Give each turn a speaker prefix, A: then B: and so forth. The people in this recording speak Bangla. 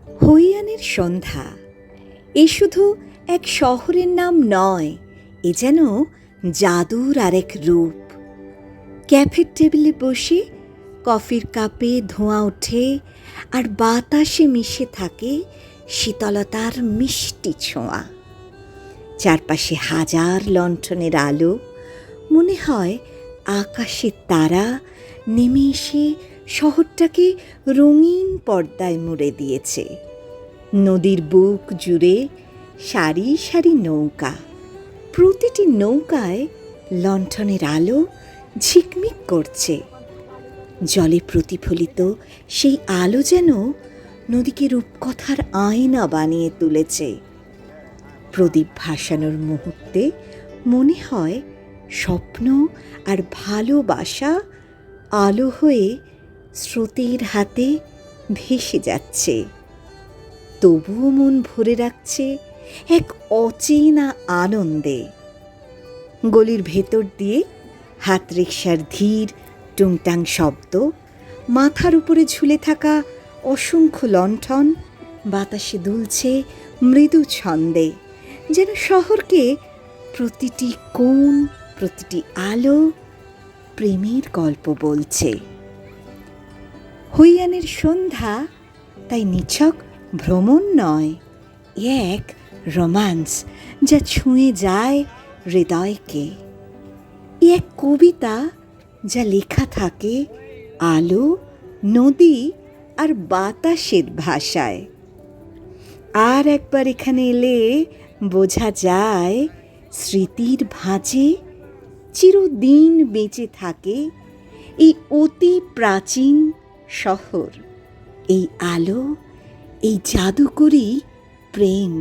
A: হৈয়ানের সন্ধ্যা এ শুধু এক শহরের নাম নয়, এ যেন জাদুর আরেক রূপ। ক্যাফের টেবিলে বসে কফির কাপে ধোঁয়া ওঠে, আর বাতাসে মিশে থাকে শীতলতার মিষ্টি ছোঁয়া। চারপাশে হাজার লণ্ঠনের আলো, মনে হয় আকাশের তারা নেমে এসে শহরটাকে রঙিন পর্দায় মুড়ে দিয়েছে। নদীর বুক জুড়ে সারি সারি নৌকা, প্রতিটি নৌকায় লণ্ঠনের আলো ঝিকমিক করছে। জলে প্রতিফলিত সেই আলো যেন নদীকে রূপকথার আয়না বানিয়ে তুলেছে। প্রদীপ ভাসানোর মুহূর্তে মনে হয় স্বপ্ন আর ভালোবাসা আলো হয়ে স্রোতের হাতে ভেসে যাচ্ছে। তবুও মন ভরে রাখছে এক অচেনা আনন্দে। গলির ভেতর দিয়ে হাত রিকশার ধীর টুংটাং শব্দ, মাথার উপরে ঝুলে থাকা অসংখ্য লণ্ঠন বাতাসে দুলছে মৃদু ছন্দে, যেন শহরকে প্রতিটি কোণ, প্রতিটি আলো প্রেমের গল্প বলছে। হৈয়ানের সন্ধ্যা তাই নিছক ভ্রমণ নয়, এক রোম্যান্স যা ছুঁয়ে যায় হৃদয়কে। এক কবিতা যা লেখা থাকে আলো, নদী আর বাতাসের ভাষায়। আর একবার এখানে এলে বোঝা যায় স্মৃতির ভাঁজে চিরদিন বেঁচে থাকে এই অতি প্রাচীন শহর, এই আলো, এই জাদুকরী প্রেম।